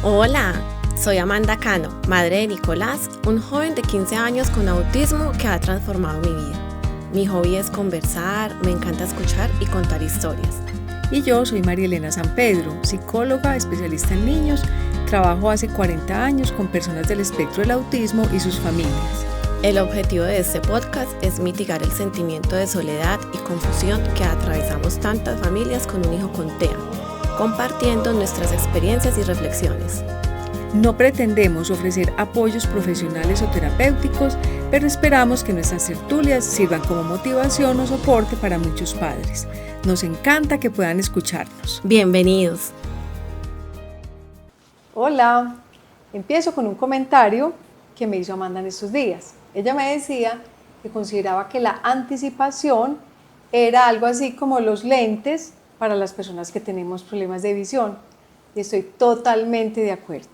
Hola, soy Amanda Cano, madre de Nicolás, un joven de 15 años con autismo que ha transformado mi vida. Mi hobby es conversar, me encanta escuchar y contar historias. Y yo soy María Elena San Pedro, psicóloga, especialista en niños. Trabajo hace 40 años con personas del espectro del autismo y sus familias. El objetivo de este podcast es mitigar el sentimiento de soledad y confusión que atravesamos tantas familias con un hijo con TEA, compartiendo nuestras experiencias y reflexiones. No pretendemos ofrecer apoyos profesionales o terapéuticos, pero esperamos que nuestras tertulias sirvan como motivación o soporte para muchos padres. Nos encanta que puedan escucharnos. Bienvenidos. Hola, empiezo con un comentario que me hizo Amanda en estos días. Ella me decía que consideraba que la anticipación era algo así como los lentes para las personas que tenemos problemas de visión. Y estoy totalmente de acuerdo.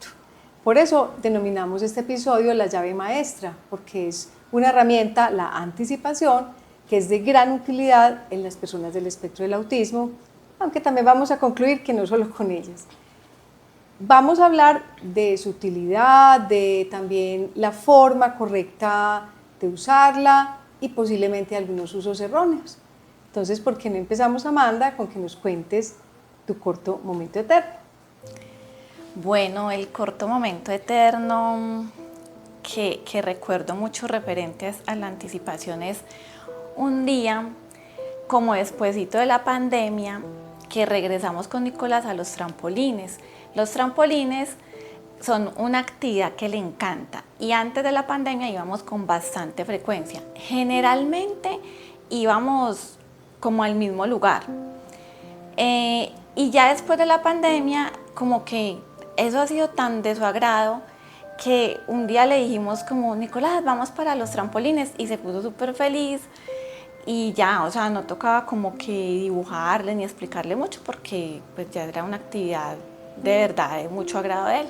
Por eso denominamos este episodio la llave maestra, porque es una herramienta, la anticipación, que es de gran utilidad en las personas del espectro del autismo, aunque también vamos a concluir que no solo con ellas. Vamos a hablar de su utilidad, de también la forma correcta de usarla y posiblemente algunos usos erróneos. Entonces, ¿por qué no empezamos, Amanda, con que nos cuentes tu corto momento eterno? Bueno, el corto momento eterno que recuerdo mucho referentes a la anticipación es un día, como despuesito de la pandemia, que regresamos con Nicolás a los trampolines. Los trampolines son una actividad que le encanta y antes de la pandemia íbamos con bastante frecuencia. Generalmente íbamos como al mismo lugar. Y ya después de la pandemia, como que eso ha sido tan de su agrado que un día le dijimos como, Nicolás, vamos para los trampolines, y se puso súper feliz y ya, o sea, no tocaba como que dibujarle ni explicarle mucho porque pues ya era una actividad de verdad de mucho agrado de él.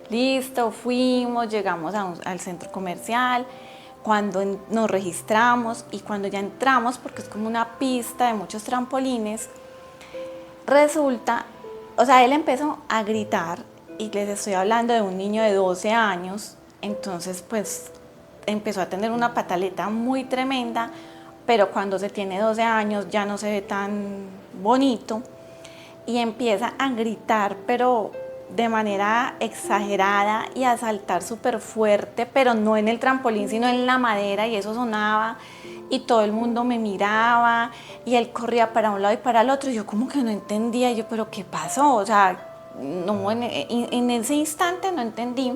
Listo, fuimos, llegamos al centro comercial, cuando nos registramos y cuando ya entramos, porque es como una pista de muchos trampolines, resulta, o sea, él empezó a gritar y les estoy hablando de un niño de 12 años, entonces pues empezó a tener una pataleta muy tremenda, pero cuando se tiene 12 años ya no se ve tan bonito y empieza a gritar, pero de manera exagerada y a saltar súper fuerte, pero no en el trampolín, sino en la madera, y eso sonaba y todo el mundo me miraba y él corría para un lado y para el otro y yo como que no entendía, yo, pero ¿qué pasó? O sea, no, en ese instante no entendí.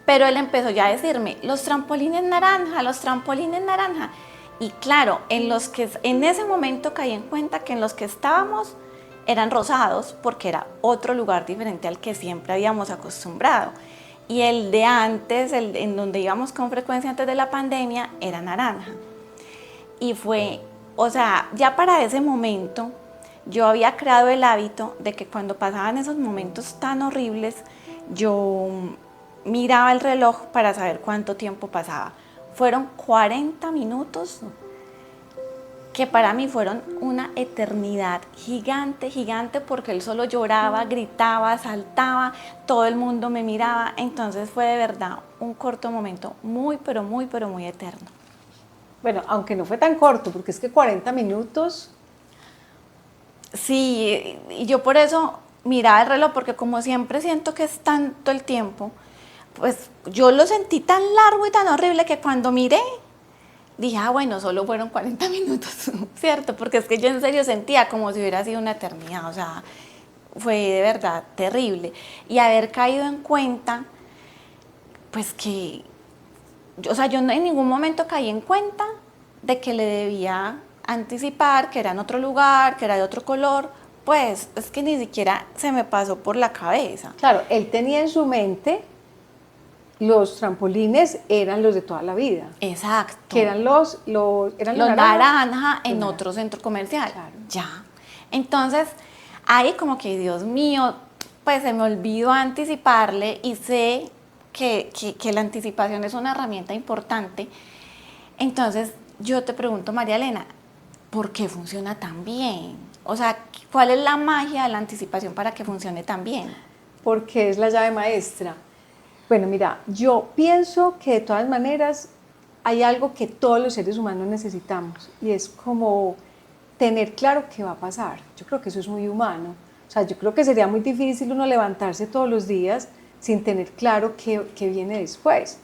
Pero él empezó ya a decirme, los trampolines naranja, los trampolines naranja. Y claro, en ese momento caí en cuenta que en los que estábamos eran rosados porque era otro lugar diferente al que siempre habíamos acostumbrado. Y el de antes, en donde íbamos con frecuencia antes de la pandemia, era naranja. Y fue, o sea, ya para ese momento yo había creado el hábito de que cuando pasaban esos momentos tan horribles, yo miraba el reloj para saber cuánto tiempo pasaba. Fueron 40 minutos que para mí fueron una eternidad gigante, gigante, porque él solo lloraba, gritaba, saltaba, todo el mundo me miraba, entonces fue de verdad un corto momento muy, pero muy, pero muy eterno. Bueno, aunque no fue tan corto, porque es que 40 minutos... Sí, y yo por eso miraba el reloj, porque como siempre siento que es tanto el tiempo, pues yo lo sentí tan largo y tan horrible que cuando miré, dije, bueno, solo fueron 40 minutos, ¿cierto? Porque es que yo en serio sentía como si hubiera sido una eternidad, o sea, fue de verdad terrible. Y haber caído en cuenta, pues que, o sea, yo en ningún momento caí en cuenta de que le debía anticipar, que era en otro lugar, que era de otro color, pues es que ni siquiera se me pasó por la cabeza. Claro, él tenía en su mente los trampolines eran los de toda la vida. Exacto. Que eran los naranja en otro centro comercial. Claro. Ya. Entonces, ahí como que, Dios mío, pues se me olvidó anticiparle y sé que la anticipación es una herramienta importante. Entonces, yo te pregunto, María Elena, ¿por qué funciona tan bien? O sea, ¿cuál es la magia de la anticipación para que funcione tan bien? porque es la llave maestra. Bueno, mira, yo pienso que de todas maneras hay algo que todos los seres humanos necesitamos y es como tener claro qué va a pasar. Yo creo que eso es muy humano. O sea, yo creo que sería muy difícil uno levantarse todos los días sin tener claro qué viene después,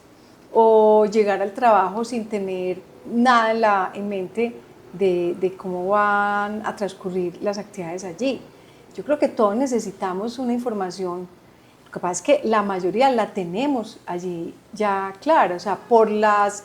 o llegar al trabajo sin tener nada en mente de cómo van a transcurrir las actividades allí. Yo creo que todos necesitamos una información. Lo que pasa es que la mayoría la tenemos allí ya clara, o sea, por las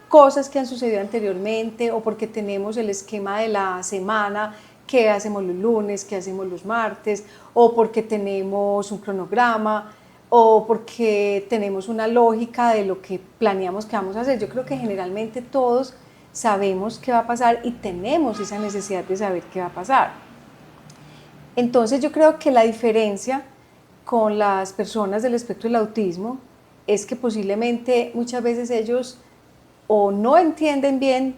cosas que han sucedido anteriormente o porque tenemos el esquema de la semana, qué hacemos los lunes, qué hacemos los martes, o porque tenemos un cronograma, o porque tenemos una lógica de lo que planeamos que vamos a hacer. Yo creo que generalmente todos sabemos qué va a pasar y tenemos esa necesidad de saber qué va a pasar. Entonces yo creo que la diferencia con las personas del espectro del autismo es que posiblemente muchas veces ellos o no entienden bien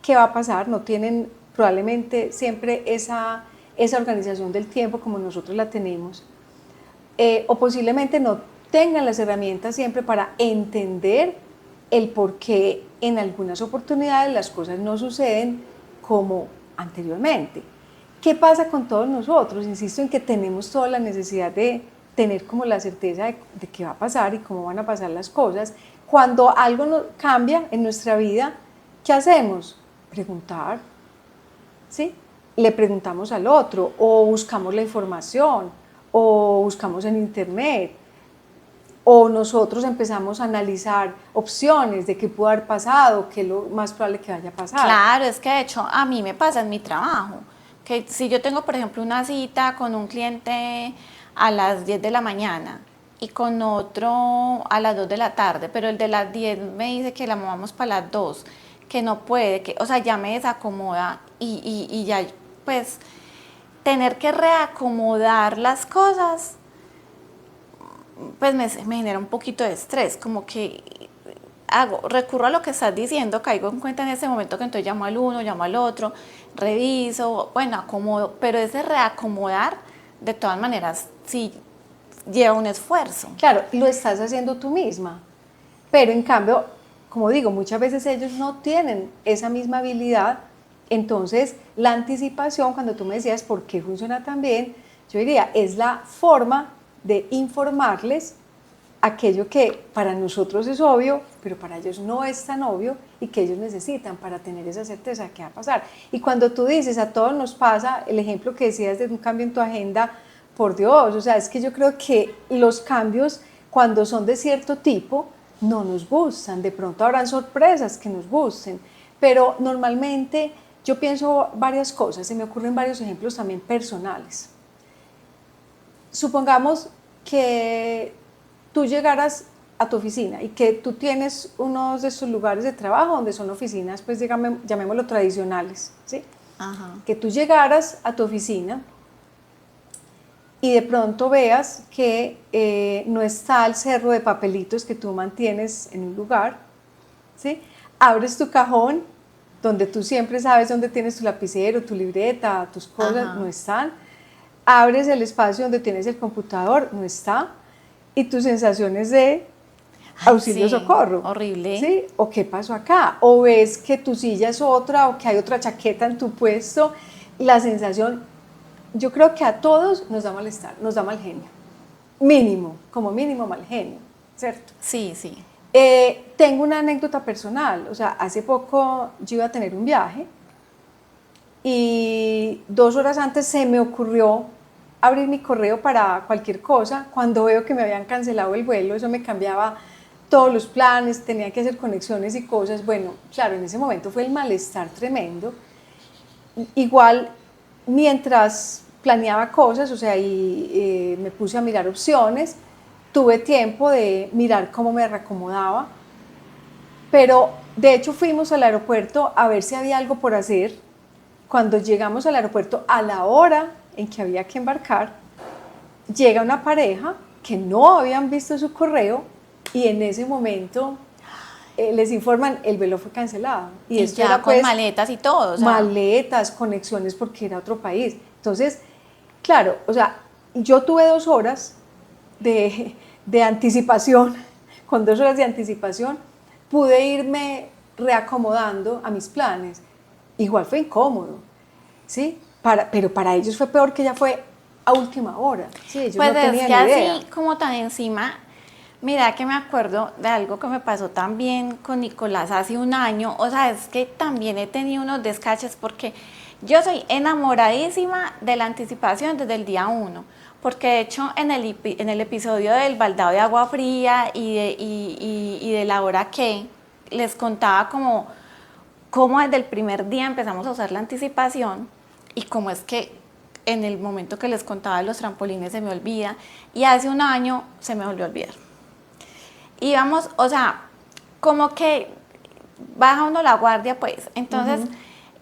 qué va a pasar, no tienen probablemente siempre esa organización del tiempo como nosotros la tenemos, o posiblemente no tengan las herramientas siempre para entender el por qué en algunas oportunidades las cosas no suceden como anteriormente. ¿Qué pasa con todos nosotros? Insisto en que tenemos toda la necesidad de tener como la certeza de qué va a pasar y cómo van a pasar las cosas. Cuando algo cambia en nuestra vida, ¿qué hacemos? Preguntar, ¿sí? Le preguntamos al otro, o buscamos la información, o buscamos en internet, o nosotros empezamos a analizar opciones de qué pudo haber pasado, qué es lo más probable que vaya a pasar. Claro, es que de hecho a mí me pasa en mi trabajo, que si yo tengo por ejemplo una cita con un cliente a las 10 de la mañana y con otro a las 2 de la tarde, pero el de las 10 me dice que la movamos para las 2, que no puede, que, o sea, ya me desacomoda y ya pues tener que reacomodar las cosas pues me genera un poquito de estrés, como que recurro a lo que estás diciendo, caigo en cuenta en ese momento que entonces llamo al uno, llamo al otro, reviso, bueno, acomodo, pero ese reacomodar de todas maneras sí lleva un esfuerzo. Claro, lo estás haciendo tú misma, pero en cambio, como digo, muchas veces ellos no tienen esa misma habilidad. Entonces la anticipación, cuando tú me decías por qué funciona tan bien, yo diría, es la forma de informarles aquello que para nosotros es obvio, pero para ellos no es tan obvio y que ellos necesitan para tener esa certeza de qué va a pasar. Y cuando tú dices, a todos nos pasa, el ejemplo que decías de un cambio en tu agenda, por Dios, o sea, es que yo creo que los cambios cuando son de cierto tipo no nos gustan, de pronto habrán sorpresas que nos gusten, pero normalmente yo pienso varias cosas, se me ocurren varios ejemplos también personales. Supongamos que tú llegaras a tu oficina y que tú tienes uno de esos lugares de trabajo donde son oficinas, pues llamémoslo tradicionales, ¿sí? Ajá. Que tú llegaras a tu oficina y de pronto veas que no está el cerro de papelitos que tú mantienes en un lugar, ¿sí? Abres tu cajón, donde tú siempre sabes dónde tienes tu lapicero, tu libreta, tus cosas, Ajá. no están. Abres el espacio donde tienes el computador, no está. Y tus sensaciones de auxilio, sí, socorro. horrible. ¿Sí? O qué pasó acá. O ves que tu silla es otra, o que hay otra chaqueta en tu puesto. La sensación, yo creo que a todos nos da malestar, nos da mal genio. Mínimo, como mínimo mal genio, ¿cierto? Sí, sí. Tengo una anécdota personal, o sea, hace poco yo iba a tener un viaje y 2 horas antes se me ocurrió abrir mi correo para cualquier cosa, cuando veo que me habían cancelado el vuelo, eso me cambiaba todos los planes, tenía que hacer conexiones y cosas. Bueno, claro, en ese momento fue el malestar tremendo. Igual, mientras planeaba cosas, o sea, y me puse a mirar opciones, tuve tiempo de mirar cómo me reacomodaba, pero de hecho fuimos al aeropuerto a ver si había algo por hacer. Cuando llegamos al aeropuerto a la hora en que había que embarcar, llega una pareja que no habían visto su correo y en ese momento les informan, el vuelo fue cancelado. Y esto ya era, con pues, maletas y todo. O sea, maletas, conexiones porque era otro país. Entonces, claro, o sea, yo tuve 2 horas de anticipación, con 2 horas de anticipación, pude irme reacomodando a mis planes. Igual fue incómodo, ¿sí? Pero para ellos fue peor, que ya fue a última hora. Sí, ellos Pues no es tenían que idea. así como tan encima, mira que me acuerdo de algo que me pasó también con Nicolás hace un año. O sea, es que también he tenido unos descaches porque yo soy enamoradísima de la anticipación desde el día 1. Porque de hecho en el episodio del baldado de agua fría y de la hora que les contaba cómo desde el primer día empezamos a usar la anticipación y cómo es que en el momento que les contaba de los trampolines se me olvida, y hace un año se me volvió a olvidar. Íbamos, o sea, como que baja uno la guardia, pues. Entonces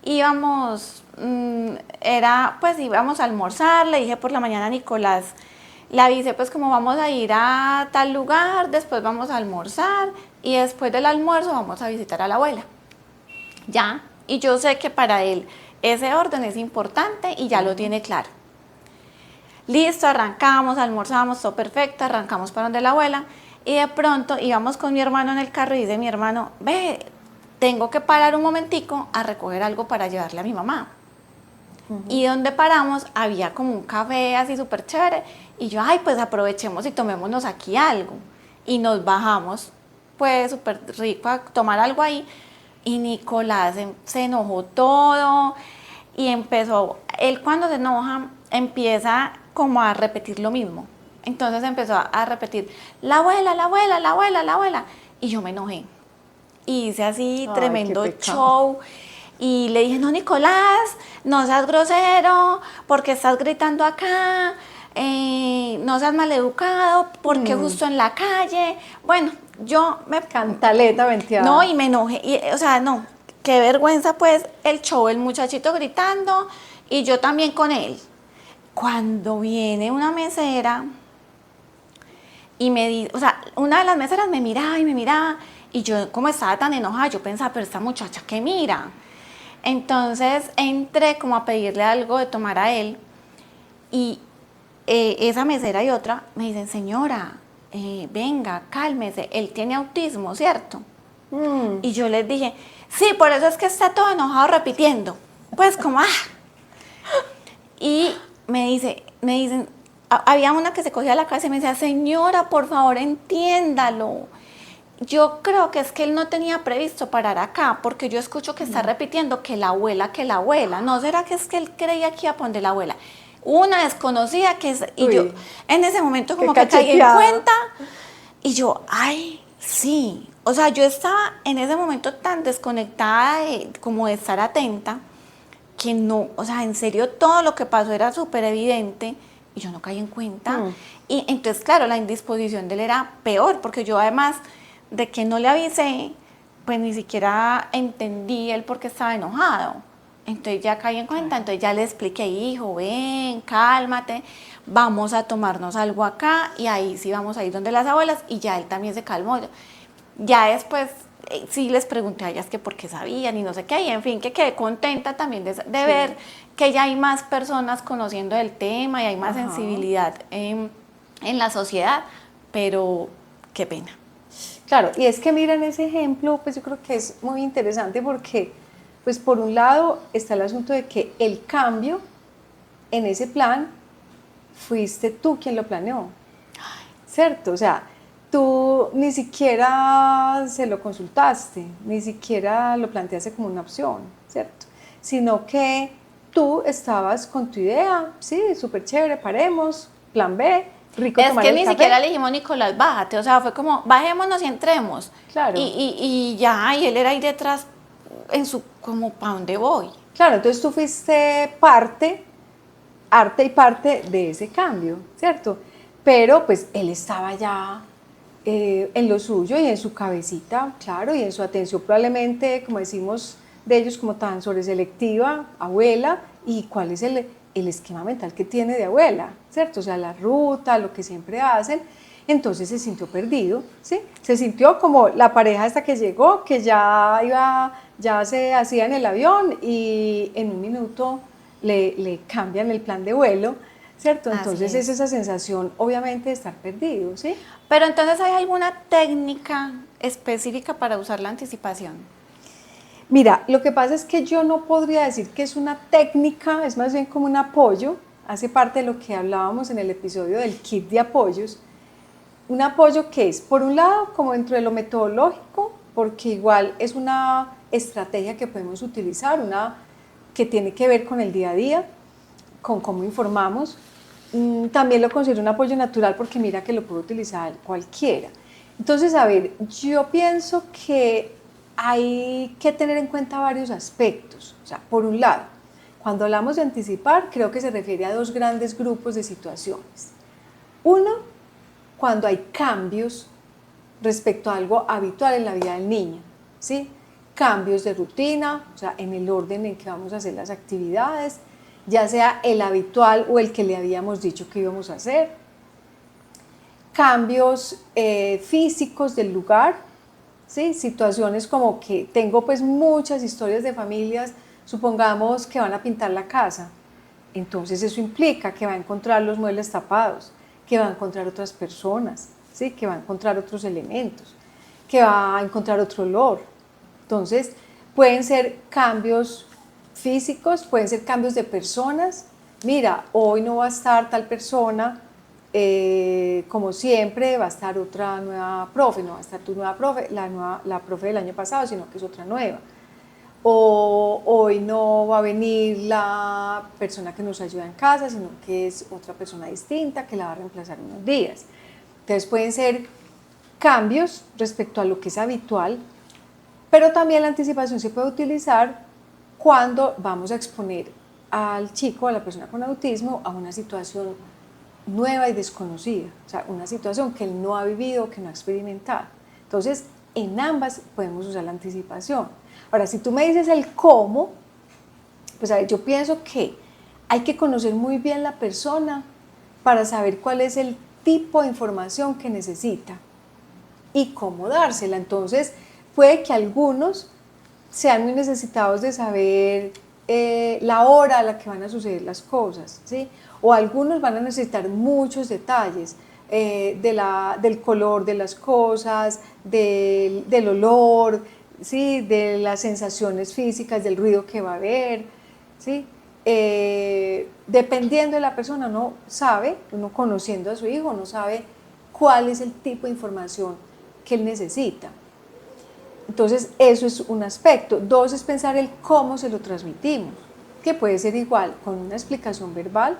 íbamos, íbamos a almorzar. Le dije por la mañana a Nicolás, le avisé pues como vamos a ir a tal lugar, después vamos a almorzar y después del almuerzo vamos a visitar a la abuela. Ya, y yo sé que para él ese orden es importante y ya lo tiene claro. Listo, arrancamos, almorzamos, todo perfecto, arrancamos para donde la abuela y de pronto íbamos con mi hermano en el carro y dice mi hermano, ve, tengo que parar un momentico a recoger algo para llevarle a mi mamá. Y donde paramos había como un café así súper chévere y yo, ay, pues aprovechemos y tomémonos aquí algo. Y nos bajamos, pues súper rico a tomar algo ahí. Y Nicolás se enojó todo y empezó, él cuando se enoja empieza como a repetir lo mismo. Entonces empezó a repetir, la abuela, la abuela, la abuela, la abuela. Y yo me enojé. Y hice así tremendo show. Y le dije, no, Nicolás, no seas grosero, porque estás gritando acá, no seas maleducado, porque justo en la calle. Bueno, yo me... Cantaleta venteada. No, y me enojé, o sea, no, qué vergüenza pues el show, el muchachito gritando y yo también con él. Cuando viene una mesera y me dice, o sea, una de las meseras me miraba y yo como estaba tan enojada, yo pensaba, pero esta muchacha ¿qué mira? Entonces entré como a pedirle algo de tomar a él y esa mesera y otra me dicen, señora, venga, cálmese, él tiene autismo, ¿cierto? Y yo les dije, sí, por eso es que está todo enojado repitiendo. Pues como, Y me dicen, había una que se cogía la cabeza y me decía, señora, por favor, entiéndalo. Yo creo que es que él no tenía previsto parar acá, porque yo escucho que está repitiendo que la abuela. ¿No será que es que él creía que iba a poner la abuela? Una desconocida que es, y yo en ese momento como que caí en cuenta y yo, ay, sí, o sea, yo estaba en ese momento tan desconectada como de estar atenta que no, o sea, en serio todo lo que pasó era súper evidente y yo no caí en cuenta. Y entonces, claro, la indisposición de él era peor, porque yo además de que no le avisé, pues ni siquiera entendí él por qué estaba enojado. Entonces ya caí en cuenta, entonces ya le expliqué, hijo, ven, cálmate, vamos a tomarnos algo acá y ahí sí vamos a ir donde las abuelas y ya él también se calmó. Ya después sí les pregunté a ellas que por qué sabían y no sé qué, y en fin, que quedé contenta también de ver que ya hay más personas conociendo el tema y hay más sensibilidad en la sociedad, pero qué pena. Claro, y es que miren ese ejemplo, pues yo creo que es muy interesante porque, pues por un lado está el asunto de que el cambio en ese plan fuiste tú quien lo planeó, ¿cierto? O sea, tú ni siquiera se lo consultaste, ni siquiera lo planteaste como una opción, ¿cierto? Sino que tú estabas con tu idea, sí, súper chévere, paremos, plan B, rico tomar el café. Es que ni siquiera le dijimos, Nicolás, bájate, o sea, fue como, bajémonos y entremos. Claro. Y ya, y él era ahí detrás, como, ¿para dónde voy? Claro, entonces tú fuiste parte de ese cambio, ¿cierto? Pero pues él estaba ya en lo suyo y en su cabecita, claro, y en su atención probablemente, como decimos de ellos, como tan sobreselectiva, abuela, y cuál es el esquema mental que tiene de abuela, ¿cierto? O sea, la ruta, lo que siempre hacen. Entonces se sintió perdido, ¿sí? Se sintió como la pareja hasta que llegó, que ya se hacía en el avión y en un minuto le cambian el plan de vuelo, ¿cierto? Así Entonces es esa sensación, obviamente, de estar perdido, ¿sí? Pero entonces, ¿hay alguna técnica específica para usar la anticipación? Mira, lo que pasa es que yo no podría decir que es una técnica, es más bien como un apoyo, hace parte de lo que hablábamos en el episodio del kit de apoyos. Un apoyo que es, por un lado, como dentro de lo metodológico, porque igual es una estrategia que podemos utilizar, una que tiene que ver con el día a día, con cómo informamos. También lo considero un apoyo natural porque mira que lo puede utilizar cualquiera. Entonces, a ver, yo pienso que hay que tener en cuenta varios aspectos. O sea, por un lado, cuando hablamos de anticipar, creo que se refiere a dos grandes grupos de situaciones. Uno, cuando hay cambios respecto a algo habitual en la vida del niño, ¿sí? Cambios de rutina, o sea, en el orden en que vamos a hacer las actividades, ya sea el habitual o el que le habíamos dicho que íbamos a hacer. Cambios físicos del lugar, ¿sí? Situaciones como que tengo pues muchas historias de familias, supongamos que van a pintar la casa, entonces eso implica que va a encontrar los muebles tapados, que va a encontrar otras personas, ¿sí? Que va a encontrar otros elementos, que va a encontrar otro olor. Entonces pueden ser cambios físicos, pueden ser cambios de personas. Mira, hoy no va a estar tal persona, como siempre, va a estar otra nueva profe, no va a estar tu nueva profe, la profe del año pasado, sino que es otra nueva. O hoy no va a venir la persona que nos ayuda en casa, sino que es otra persona distinta que la va a reemplazar unos días. Entonces pueden ser cambios respecto a lo que es habitual, pero también la anticipación se puede utilizar cuando vamos a exponer al chico, a la persona con autismo, a una situación nueva y desconocida, o sea, una situación que él no ha vivido, que no ha experimentado. Entonces, en ambas podemos usar la anticipación. Ahora, si tú me dices el cómo, pues a ver, yo pienso que hay que conocer muy bien la persona para saber cuál es el tipo de información que necesita y cómo dársela. Entonces, puede que algunos sean muy necesitados de saber la hora a la que van a suceder las cosas, ¿sí? O algunos van a necesitar muchos detalles del color de las cosas, del olor, ¿sí? De las sensaciones físicas, del ruido que va a haber, ¿sí? Dependiendo de la persona, uno sabe, uno conociendo a su hijo, uno sabe cuál es el tipo de información que él necesita. Entonces, eso es un aspecto. Dos es pensar el cómo se lo transmitimos, que puede ser igual con una explicación verbal,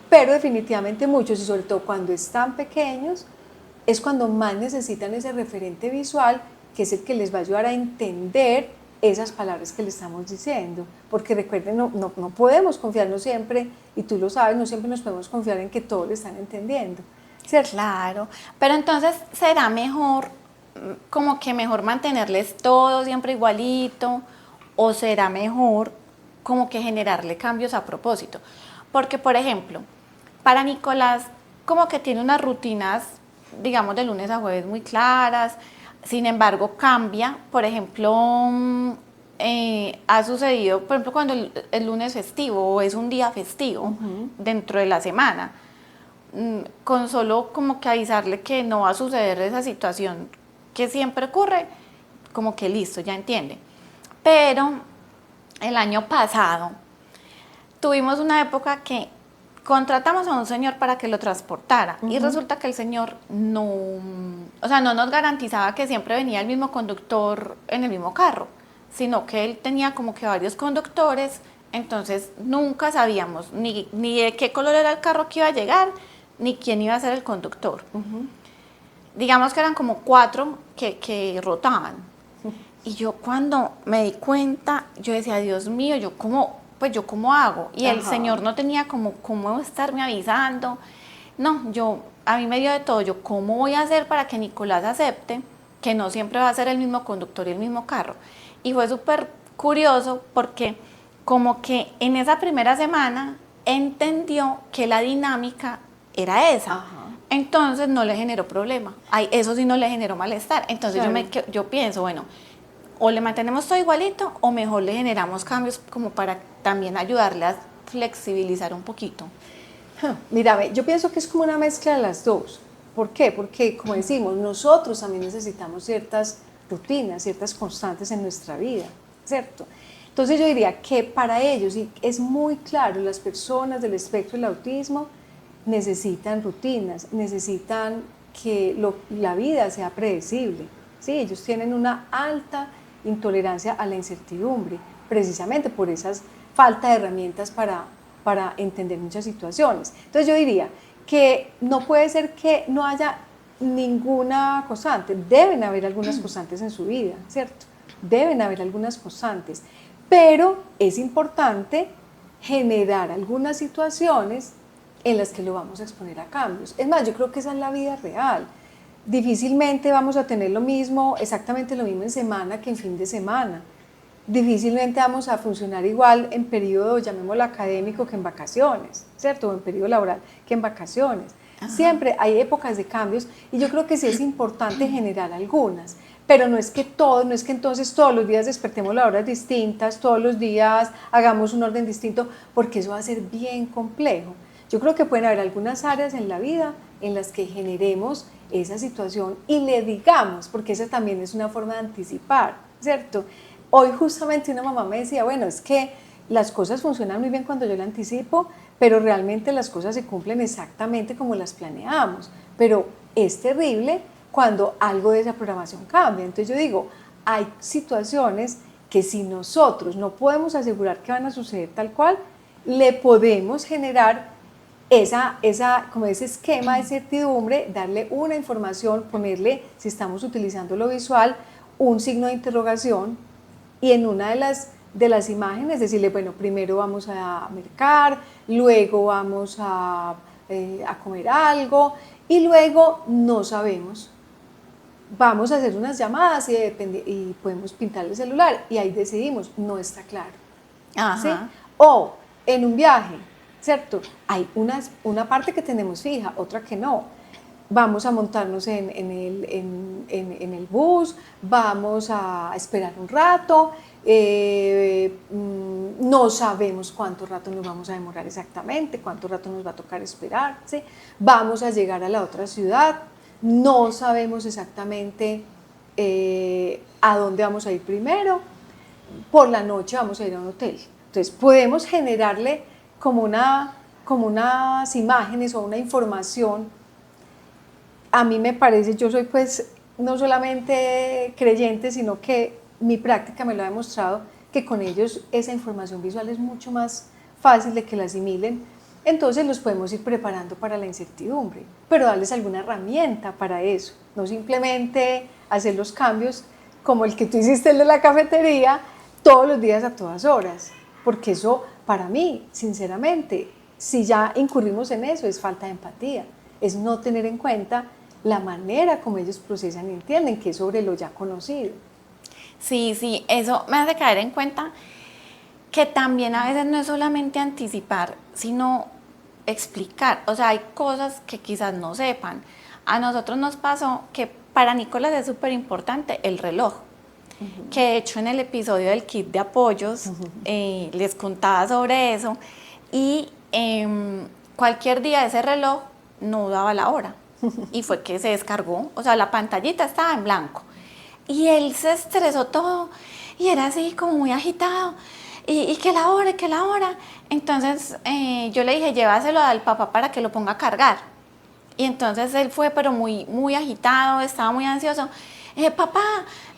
pero definitivamente muchos, y sobre todo cuando están pequeños, es cuando más necesitan ese referente visual, que es el que les va a ayudar a entender esas palabras que le estamos diciendo. Porque recuerden, no podemos confiarnos siempre, y tú lo sabes, no siempre nos podemos confiar en que todos le están entendiendo, ¿cierto? Claro, pero entonces será mejor, como que mejor mantenerles todo siempre igualito, o será mejor como que generarle cambios a propósito. Porque, por ejemplo, para Nicolás, como que tiene unas rutinas, digamos, de lunes a jueves muy claras, sin embargo cambia. Por ejemplo, ha sucedido, por ejemplo, cuando el lunes festivo o es un día festivo dentro de la semana, con solo como que avisarle que no va a suceder esa situación que siempre ocurre, como que listo, ya entiende. Pero el año pasado tuvimos una época que contratamos a un señor para que lo transportara y resulta que el señor no nos garantizaba que siempre venía el mismo conductor en el mismo carro, sino que él tenía como que varios conductores, entonces nunca sabíamos ni de qué color era el carro que iba a llegar, ni quién iba a ser el conductor. Digamos que eran como 4 que rotaban. Y yo cuando me di cuenta, yo decía, Dios mío, ¿yo cómo hago? Y el señor no tenía cómo estarme avisando. No, a mí me dio de todo. Yo, ¿cómo voy a hacer para que Nicolás acepte que no siempre va a ser el mismo conductor y el mismo carro? Y fue súper curioso porque como que en esa primera semana entendió que la dinámica era esa. Entonces no le generó problema. Eso sí no le generó malestar. Entonces claro, yo pienso, bueno, o le mantenemos todo igualito o mejor le generamos cambios como para también ayudarle a flexibilizar un poquito. Mírame, yo pienso que es como una mezcla de las dos. ¿Por qué? Porque, como decimos, nosotros también necesitamos ciertas rutinas, ciertas constantes en nuestra vida, ¿cierto? Entonces yo diría que para ellos, y es muy claro, las personas del espectro del autismo necesitan rutinas, necesitan que la vida sea predecible, ¿sí? Ellos tienen una alta intolerancia a la incertidumbre, precisamente por esas falta de herramientas para entender muchas situaciones. Entonces yo diría que no puede ser que no haya ninguna constante, deben haber algunas constantes en su vida, ¿cierto? Deben haber algunas constantes, pero es importante generar algunas situaciones en las que lo vamos a exponer a cambios. Es más, yo creo que esa es la vida real. Difícilmente vamos a tener lo mismo, exactamente lo mismo en semana que en fin de semana. Difícilmente vamos a funcionar igual en periodo, llamémoslo académico, que en vacaciones, ¿cierto? O en periodo laboral que en vacaciones. Ajá. Siempre hay épocas de cambios y yo creo que sí es importante generar algunas, pero no es que entonces todos los días despertemos a horas distintas, todos los días hagamos un orden distinto, porque eso va a ser bien complejo. Yo creo que pueden haber algunas áreas en la vida en las que generemos esa situación y le digamos, porque esa también es una forma de anticipar, ¿cierto? Hoy justamente una mamá me decía, bueno, es que las cosas funcionan muy bien cuando yo la anticipo, pero realmente las cosas se cumplen exactamente como las planeamos, pero es terrible cuando algo de esa programación cambia. Entonces yo digo, hay situaciones que si nosotros no podemos asegurar que van a suceder tal cual, le podemos generar como ese esquema de certidumbre, darle una información, ponerle, si estamos utilizando lo visual, un signo de interrogación y en una de las imágenes decirle, bueno, primero vamos a mercar, luego vamos a comer algo y luego no sabemos. Vamos a hacer unas llamadas y podemos pintar el celular y ahí decidimos, no está claro. Ajá. ¿Sí? O en un viaje, ¿cierto? Hay una parte que tenemos fija, otra que no. Vamos a montarnos en el bus, vamos a esperar un rato, no sabemos cuánto rato nos vamos a demorar exactamente, cuánto rato nos va a tocar esperar, ¿sí? Vamos a llegar a la otra ciudad, no sabemos exactamente a dónde vamos a ir primero, por la noche vamos a ir a un hotel. Entonces podemos generarle como unas imágenes o una información. A mí me parece, yo soy pues no solamente creyente, sino que mi práctica me lo ha demostrado, que con ellos esa información visual es mucho más fácil de que la asimilen, entonces los podemos ir preparando para la incertidumbre, pero darles alguna herramienta para eso, no simplemente hacer los cambios como el que tú hiciste, el de la cafetería, todos los días a todas horas, porque eso para mí, sinceramente, si ya incurrimos en eso, es falta de empatía, es no tener en cuenta la manera como ellos procesan y entienden, que es sobre lo ya conocido. Sí, eso me hace caer en cuenta que también a veces no es solamente anticipar, sino explicar. O sea, hay cosas que quizás no sepan. A nosotros nos pasó que para Nicolás es súper importante el reloj, que de hecho en el episodio del kit de apoyos les contaba sobre eso, y cualquier día ese reloj no daba la hora y fue que se descargó, o sea, la pantallita estaba en blanco y él se estresó todo y era así como muy agitado y que la hora, entonces yo le dije, llévaselo al papá para que lo ponga a cargar, y entonces él fue pero muy agitado, estaba muy ansioso. Papá,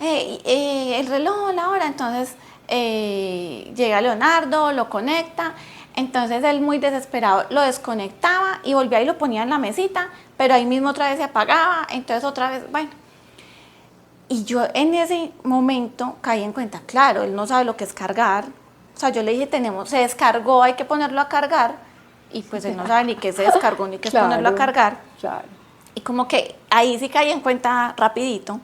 el reloj, la hora. Entonces llega Leonardo, lo conecta, entonces él muy desesperado lo desconectaba y volvía y lo ponía en la mesita, pero ahí mismo otra vez se apagaba, entonces otra vez, bueno. Y yo en ese momento caí en cuenta, claro, él no sabe lo que es cargar, o sea, yo le dije, se descargó, hay que ponerlo a cargar, y pues él no sabe ni qué se descargó ni qué es ponerlo a cargar. Claro. Y como que ahí sí caí en cuenta rapidito.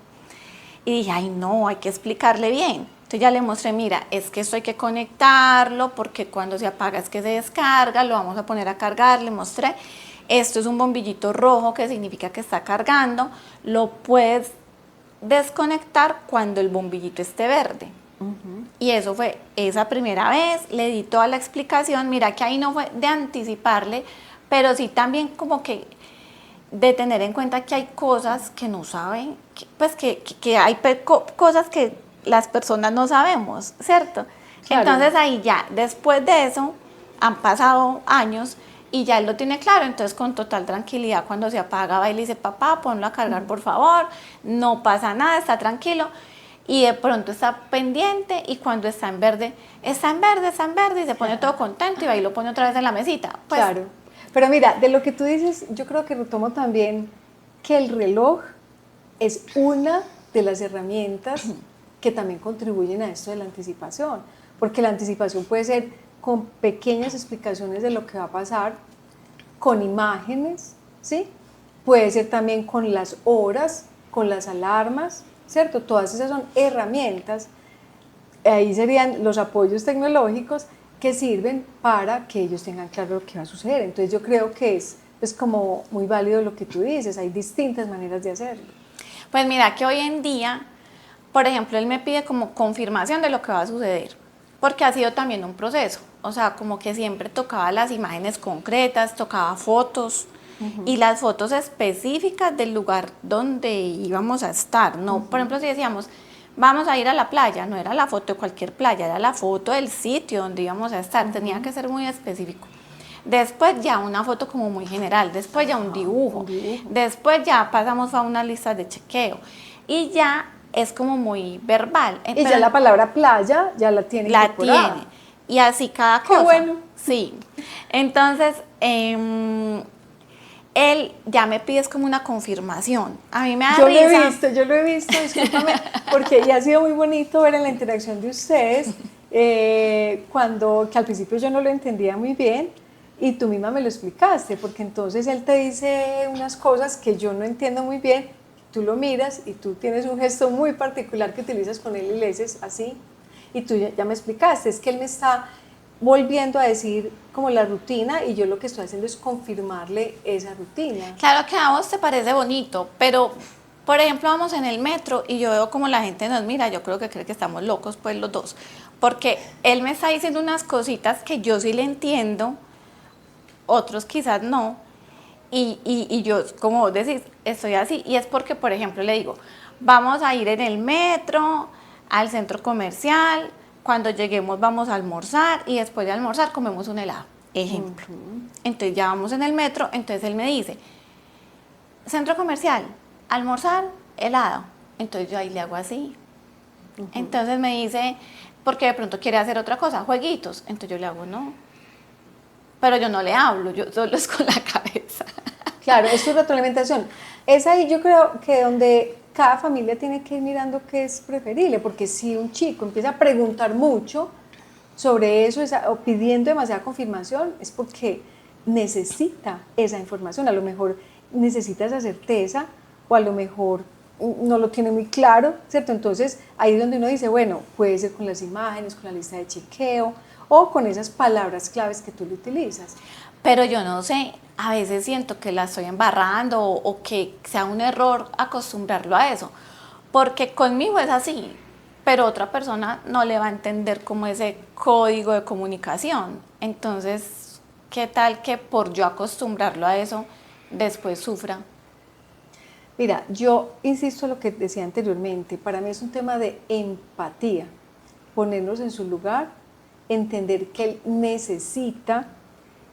Y dije, ay no, hay que explicarle bien. Entonces ya le mostré, mira, es que esto hay que conectarlo porque cuando se apaga es que se descarga, lo vamos a poner a cargar, le mostré. Esto es un bombillito rojo que significa que está cargando, lo puedes desconectar cuando el bombillito esté verde. Y eso fue esa primera vez, le di toda la explicación, mira que ahí no fue de anticiparle, pero sí también como que de tener en cuenta que hay cosas que no saben, que hay cosas que las personas no sabemos, ¿cierto? Claro. Entonces ahí ya, después de eso, han pasado años y ya él lo tiene claro, entonces con total tranquilidad cuando se apaga va y le dice, papá, ponlo a cargar por favor, no pasa nada, está tranquilo. Y de pronto está pendiente y cuando está en verde, está en verde, está en verde y se pone todo contento y va y lo pone otra vez en la mesita. Pues, claro. Pero mira, de lo que tú dices, yo creo que retomo también que el reloj es una de las herramientas que también contribuyen a esto de la anticipación, porque la anticipación puede ser con pequeñas explicaciones de lo que va a pasar, con imágenes, ¿sí? Puede ser también con las horas, con las alarmas, ¿cierto? Todas esas son herramientas, ahí serían los apoyos tecnológicos que sirven para que ellos tengan claro lo que va a suceder. Entonces yo creo que es como muy válido lo que tú dices, hay distintas maneras de hacerlo. Pues mira que hoy en día, por ejemplo, él me pide como confirmación de lo que va a suceder, porque ha sido también un proceso, o sea, como que siempre tocaba las imágenes concretas, tocaba fotos, y las fotos específicas del lugar donde íbamos a estar, ¿no? Por ejemplo, si decíamos, vamos a ir a la playa, no era la foto de cualquier playa, era la foto del sitio donde íbamos a estar, tenía que ser muy específico. Después ya una foto como muy general, después ya un dibujo, después ya pasamos a una lista de chequeo y ya es como muy verbal. Y ya la palabra playa ya la tiene incorporada. La tiene, y así cada cosa. ¡Qué bueno! Sí, entonces él ya me pide como una confirmación. A mí me da risa. Yo lo he visto, discúlpame, porque ya ha sido muy bonito ver en la interacción de ustedes, que al principio yo no lo entendía muy bien, y tú misma me lo explicaste, porque entonces él te dice unas cosas que yo no entiendo muy bien, tú lo miras y tú tienes un gesto muy particular que utilizas con él y le dices así, y tú ya me explicaste, es que él me está volviendo a decir como la rutina y yo lo que estoy haciendo es confirmarle esa rutina. Claro que a vos te parece bonito, pero por ejemplo vamos en el metro y yo veo como la gente nos mira, yo creo que cree que estamos locos pues los dos, porque él me está diciendo unas cositas que yo sí le entiendo, otros quizás no, y yo, como vos decís, estoy así, y es porque, por ejemplo, le digo, vamos a ir en el metro, al centro comercial, cuando lleguemos vamos a almorzar, y después de almorzar comemos un helado, ejemplo. Entonces ya vamos en el metro, entonces él me dice, centro comercial, almorzar, helado, entonces yo ahí le hago así. Entonces me dice, porque de pronto quiere hacer otra cosa, jueguitos, entonces yo le hago no. Pero yo no le hablo, yo solo es con la cabeza. Claro, es su retroalimentación. Es ahí yo creo que donde cada familia tiene que ir mirando qué es preferible, porque si un chico empieza a preguntar mucho sobre eso o pidiendo demasiada confirmación, es porque necesita esa información, a lo mejor necesita esa certeza o a lo mejor no lo tiene muy claro, ¿cierto? Entonces ahí es donde uno dice, bueno, puede ser con las imágenes, con la lista de chequeo o con esas palabras claves que tú le utilizas. Pero yo no sé, a veces siento que la estoy embarrando o que sea un error acostumbrarlo a eso, porque conmigo es así, pero otra persona no le va a entender como ese código de comunicación. Entonces, ¿qué tal que por yo acostumbrarlo a eso, después sufra? Mira, yo insisto en lo que decía anteriormente, para mí es un tema de empatía, ponernos en su lugar, entender que él necesita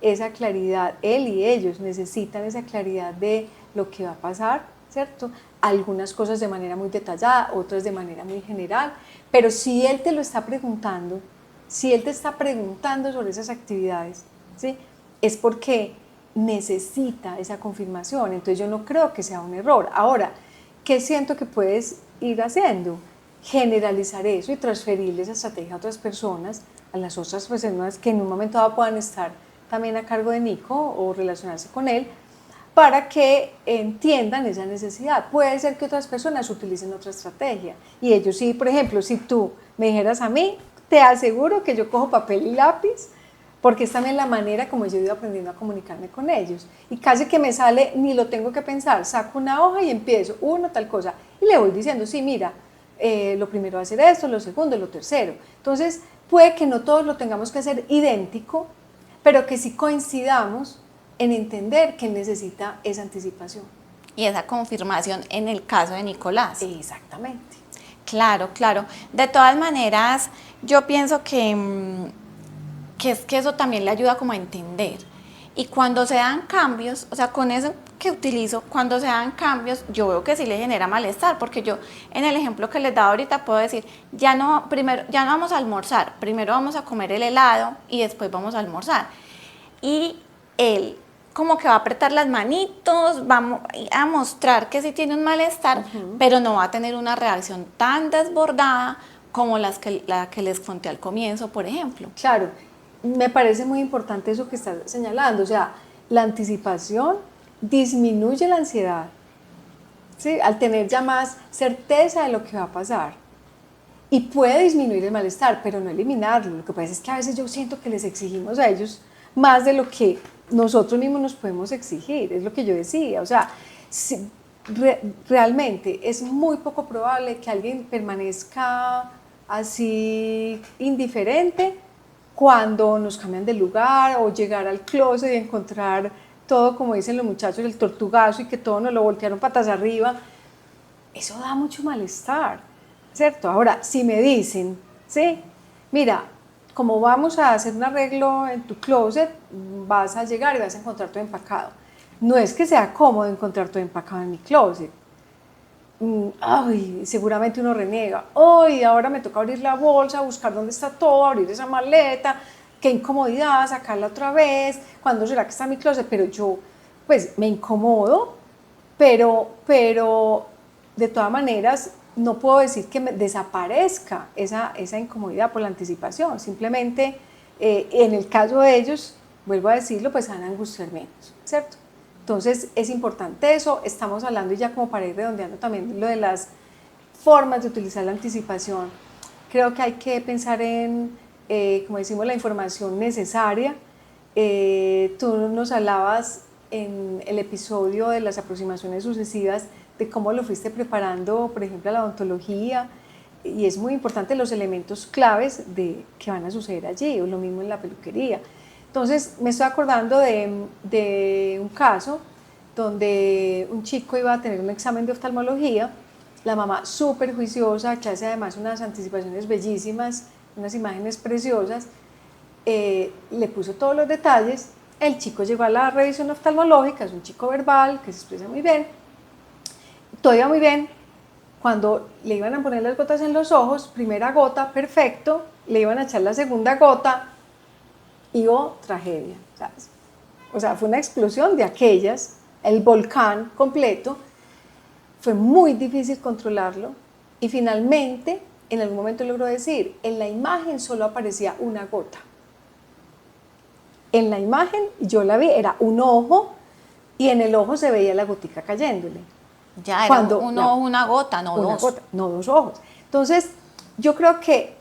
esa claridad, él y ellos necesitan esa claridad de lo que va a pasar, ¿cierto? Algunas cosas de manera muy detallada, otras de manera muy general, pero si él te lo está preguntando, si él te está preguntando sobre esas actividades, ¿sí? Es porque necesita esa confirmación, entonces yo no creo que sea un error. Ahora, ¿qué siento que puedes ir haciendo? Generalizar eso y transferirle esa estrategia a otras personas, a las otras personas que en un momento dado puedan estar también a cargo de Nico o relacionarse con él, para que entiendan esa necesidad. Puede ser que otras personas utilicen otra estrategia y ellos sí, por ejemplo, si tú me dijeras a mí, te aseguro que yo cojo papel y lápiz, porque es también la manera como yo he ido aprendiendo a comunicarme con ellos. Y casi que me sale, ni lo tengo que pensar, saco una hoja y empiezo, tal cosa, y le voy diciendo, sí, mira, lo primero va a ser esto, lo segundo, lo tercero. Entonces, puede que no todos lo tengamos que hacer idéntico, pero que sí coincidamos en entender que necesita esa anticipación. Y esa confirmación en el caso de Nicolás. Exactamente. Claro, claro. De todas maneras, yo pienso que es que eso también le ayuda como a entender. Y cuando se dan cambios, o sea, con eso que utilizo, cuando se dan cambios, yo veo que sí le genera malestar, porque yo en el ejemplo que les daba ahorita puedo decir, ya no vamos a almorzar, primero vamos a comer el helado y después vamos a almorzar. Y él como que va a apretar las manitos, va a mostrar que sí tiene un malestar, pero no va a tener una reacción tan desbordada como la que les conté al comienzo, por ejemplo. Claro, me parece muy importante eso que estás señalando, o sea, la anticipación disminuye la ansiedad, ¿sí? Al tener ya más certeza de lo que va a pasar. Y puede disminuir el malestar, pero no eliminarlo. Lo que pasa es que a veces yo siento que les exigimos a ellos más de lo que nosotros mismos nos podemos exigir, es lo que yo decía, o sea, realmente es muy poco probable que alguien permanezca así indiferente cuando nos cambian de lugar o llegar al closet y encontrar todo, como dicen los muchachos, el tortugazo y que todo nos lo voltearon patas arriba. Eso da mucho malestar, ¿cierto? Ahora, si me dicen, ¿sí? Mira, como vamos a hacer un arreglo en tu closet, vas a llegar y vas a encontrar todo empacado. No es que sea cómodo encontrar todo empacado en mi closet. Ay, seguramente uno reniega. Ay, ahora me toca abrir la bolsa, buscar dónde está todo, abrir esa maleta. Qué incomodidad, sacarla otra vez. ¿Cuándo será que está mi closet? Pero yo, pues, me incomodo, pero de todas maneras, no puedo decir que desaparezca esa incomodidad por la anticipación. Simplemente, en el caso de ellos, vuelvo a decirlo, pues van a angustiar menos, ¿cierto? Entonces, es importante eso. Estamos hablando, y ya como para ir redondeando también lo de las formas de utilizar la anticipación. Creo que hay que pensar en, como decimos, la información necesaria. Tú nos hablabas en el episodio de las aproximaciones sucesivas de cómo lo fuiste preparando, por ejemplo, a la odontología, y es muy importante los elementos claves que van a suceder allí, o lo mismo en la peluquería. Entonces, me estoy acordando de un caso donde un chico iba a tener un examen de oftalmología, la mamá súper juiciosa, que hace además unas anticipaciones bellísimas, unas imágenes preciosas, le puso todos los detalles. El chico llegó a la revisión oftalmológica, es un chico verbal, que se expresa muy bien, todo iba muy bien. Cuando le iban a poner las gotas en los ojos, primera gota, perfecto, le iban a echar la segunda gota, y tragedia, ¿sabes? O sea, fue una explosión de aquellas, el volcán completo, fue muy difícil controlarlo, y finalmente, en algún momento logró decir, en la imagen solo aparecía una gota. En la imagen, yo la vi, era un ojo, y en el ojo se veía la gotica cayéndole. Ya, era una gota, no dos. Gota, no dos ojos. Entonces, yo creo que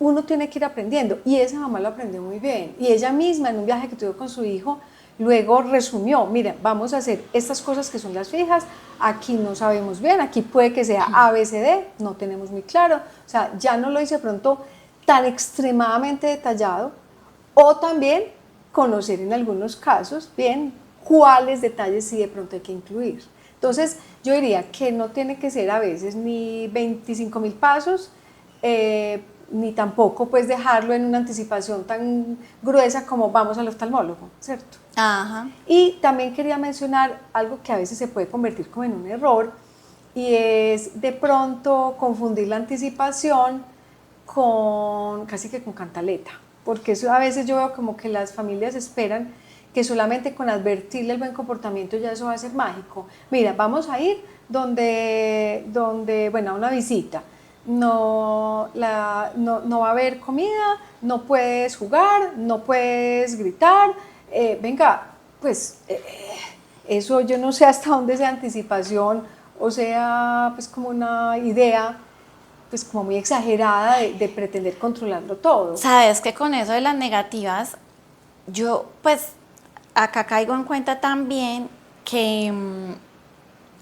uno tiene que ir aprendiendo, y esa mamá lo aprendió muy bien, y ella misma en un viaje que tuvo con su hijo, luego resumió, mira, vamos a hacer estas cosas que son las fijas, aquí no sabemos bien, aquí puede que sea A, B, C, D, no tenemos muy claro, o sea, ya no lo hice pronto tan extremadamente detallado, o también conocer en algunos casos bien cuáles detalles sí de pronto hay que incluir. Entonces, yo diría que no tiene que ser a veces ni 25.000 pasos, ni tampoco pues dejarlo en una anticipación tan gruesa como vamos al oftalmólogo, ¿cierto? Ajá. Y también quería mencionar algo que a veces se puede convertir como en un error, y es de pronto confundir la anticipación casi que con cantaleta, porque eso a veces yo veo como que las familias esperan que solamente con advertirle el buen comportamiento ya eso va a ser mágico. Mira, vamos a ir bueno, a una visita. No va a haber comida, no puedes jugar, no puedes gritar, venga, pues eso yo no sé hasta dónde sea anticipación, o sea, pues como una idea, pues como muy exagerada de pretender controlarlo todo. Sabes que con eso de las negativas, yo pues acá caigo en cuenta también que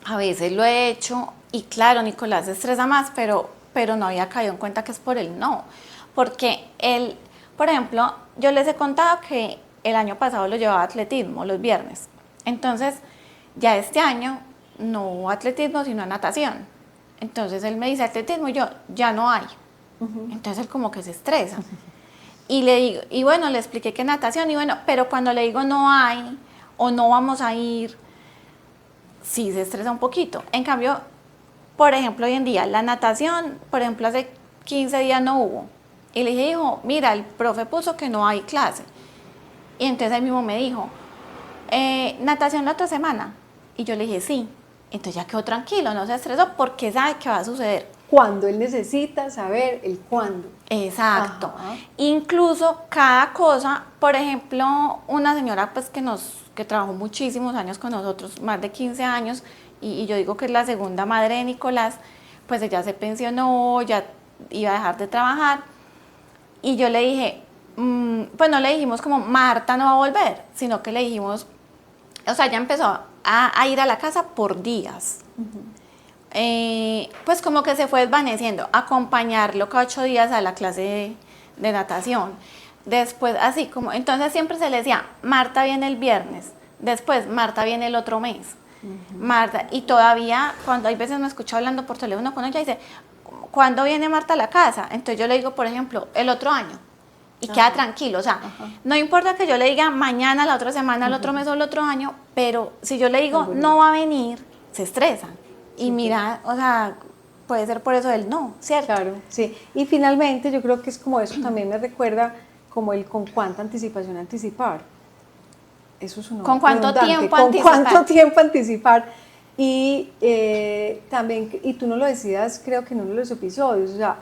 a veces lo he hecho, y claro, Nicolás se estresa más, pero no había caído en cuenta que es por el no. Porque él, por ejemplo, yo les he contado que el año pasado lo llevaba a atletismo los viernes. Entonces, ya este año no atletismo, sino natación. Entonces él me dice atletismo y yo, ya no hay. Entonces él como que se estresa. Y le digo, y bueno, le expliqué que natación, y bueno, pero cuando le digo no hay o no vamos a ir, sí se estresa un poquito. En cambio, por ejemplo, hoy en día, la natación, por ejemplo, hace 15 días no hubo. Y le dije, hijo, mira, el profe puso que no hay clase. Y entonces él mismo me dijo, natación la otra semana. Y yo le dije, sí. Entonces ya quedó tranquilo, no se estresó porque sabe que va a suceder. Cuando él necesita saber el cuándo. Exacto. Ajá. Incluso cada cosa, por ejemplo, una señora pues que trabajó muchísimos años con nosotros, más de 15 años, y yo digo que es la segunda madre de Nicolás, pues ella se pensionó, ya iba a dejar de trabajar, y yo le dije, pues no le dijimos como Marta no va a volver, sino que le dijimos, o sea, ella empezó a ir a la casa por días. Pues como que se fue desvaneciendo, acompañarlo cada 8 días a la clase de natación. Después, así como, entonces siempre se le decía, Marta viene el viernes, después Marta viene el otro mes. Marta, y todavía cuando hay veces me escucho hablando por teléfono con ella, dice, ¿cuándo viene Marta a la casa? Entonces yo le digo, por ejemplo, el otro año. Y queda tranquilo, o sea, no importa que yo le diga mañana, la otra semana, el otro mes o el otro año, pero si yo le digo no va a venir, se estresan. Y mira, o sea, puede ser por eso el no, ¿cierto? Claro, sí. Y finalmente yo creo que es como eso, también me recuerda como el con cuánta anticipación anticipar. Eso es un ¿Con cuánto tiempo ¿Con anticipar? cuánto tiempo anticipar? Y también, y tú no lo decías creo que en uno de los episodios, o sea,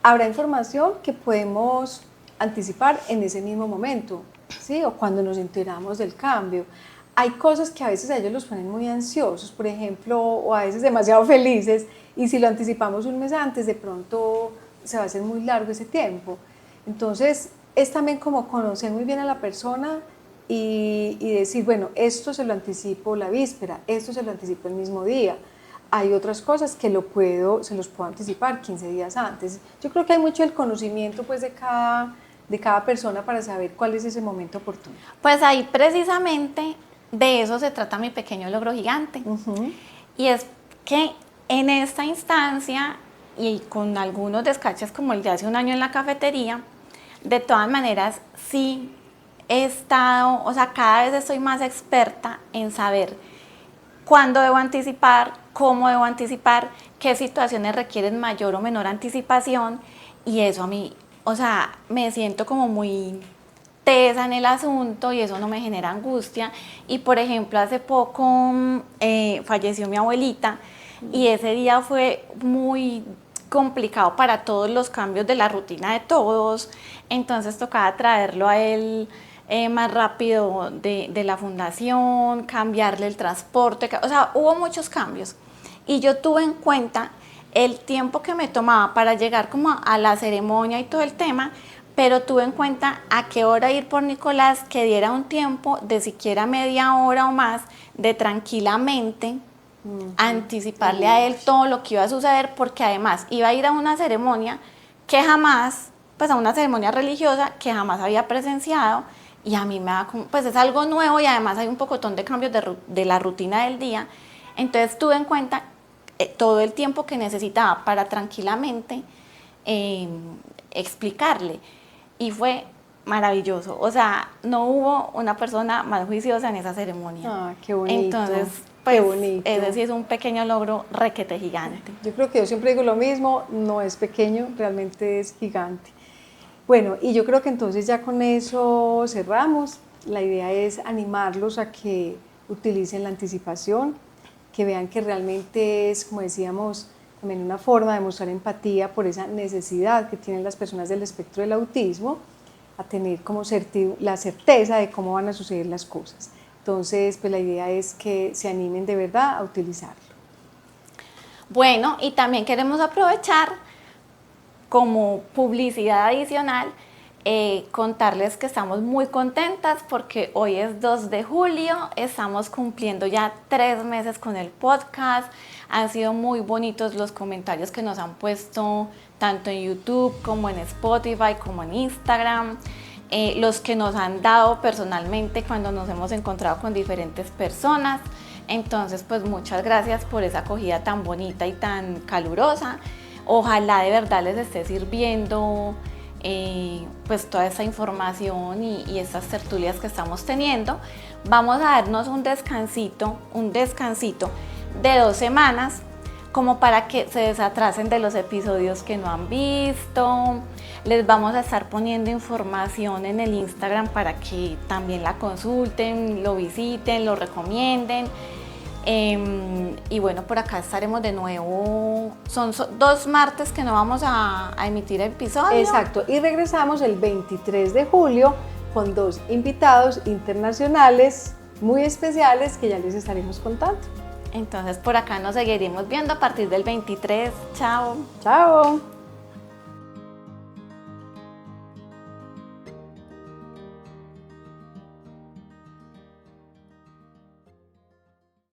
habrá información que podemos anticipar en ese mismo momento, ¿sí? O cuando nos enteramos del cambio. Hay cosas que a veces a ellos los ponen muy ansiosos, por ejemplo, o a veces demasiado felices, y si lo anticipamos un mes antes, de pronto se va a hacer muy largo ese tiempo. Entonces, es también como conocer muy bien a la persona y decir, bueno, esto se lo anticipo la víspera, esto se lo anticipo el mismo día. Hay otras cosas que se los puedo anticipar 15 días antes. Yo creo que hay mucho el conocimiento pues, de cada persona para saber cuál es ese momento oportuno. Pues ahí precisamente de eso se trata mi pequeño logro gigante. Y es que en esta instancia y con algunos descaches como el de hace un año en la cafetería, de todas maneras sí he estado, o sea, cada vez estoy más experta en saber cuándo debo anticipar, cómo debo anticipar, qué situaciones requieren mayor o menor anticipación, y eso a mí, o sea, me siento como muy tesa en el asunto y eso no me genera angustia. Y por ejemplo, hace poco falleció mi abuelita y ese día fue muy complicado para todos los cambios de la rutina de todos, entonces tocaba traerlo a él más rápido de la fundación, cambiarle el transporte, o sea, hubo muchos cambios y yo tuve en cuenta el tiempo que me tomaba para llegar como a la ceremonia y todo el tema, pero tuve en cuenta a qué hora ir por Nicolás, que diera un tiempo de siquiera media hora o más de tranquilamente anticiparle a él todo lo que iba a suceder, porque además iba a ir a una ceremonia que jamás, pues a una ceremonia religiosa que jamás había presenciado, y a mí me da como, pues es algo nuevo y además hay un pocotón de cambios de la rutina del día. Entonces tuve en cuenta todo el tiempo que necesitaba para tranquilamente explicarle, y fue maravilloso. O sea, no hubo una persona más juiciosa en esa ceremonia. Ah, qué bonito. Entonces, pues, qué bonito. ese sí es un pequeño logro requete gigante. Yo creo que yo siempre digo lo mismo, no es pequeño, realmente es gigante. Bueno, y yo creo que entonces ya con eso cerramos. La idea es animarlos a que utilicen la anticipación, que vean que realmente es, como decíamos, también una forma de mostrar empatía por esa necesidad que tienen las personas del espectro del autismo, a tener como la certeza de cómo van a suceder las cosas. Entonces, pues la idea es que se animen de verdad a utilizarlo. Bueno, y también queremos aprovechar como publicidad adicional, contarles que estamos muy contentas porque hoy es 2 de julio, estamos cumpliendo ya 3 meses con el podcast. Han sido muy bonitos los comentarios que nos han puesto tanto en YouTube como en Spotify como en Instagram. los que nos han dado personalmente cuando nos hemos encontrado con diferentes personas. Entonces, pues muchas gracias por esa acogida tan bonita y tan calurosa. Ojalá de verdad les esté sirviendo pues toda esa información y estas tertulias que estamos teniendo. Vamos a darnos un descansito de 2 semanas, como para que se desatrasen de los episodios que no han visto. Les vamos a estar poniendo información en el Instagram para que también la consulten, lo visiten, lo recomienden. Y bueno, por acá estaremos de nuevo. Son 2 martes que no vamos a emitir episodio. Exacto, y regresamos el 23 de julio con 2 invitados internacionales muy especiales que ya les estaremos contando. Entonces por acá nos seguiremos viendo a partir del 23. Chao. Chao.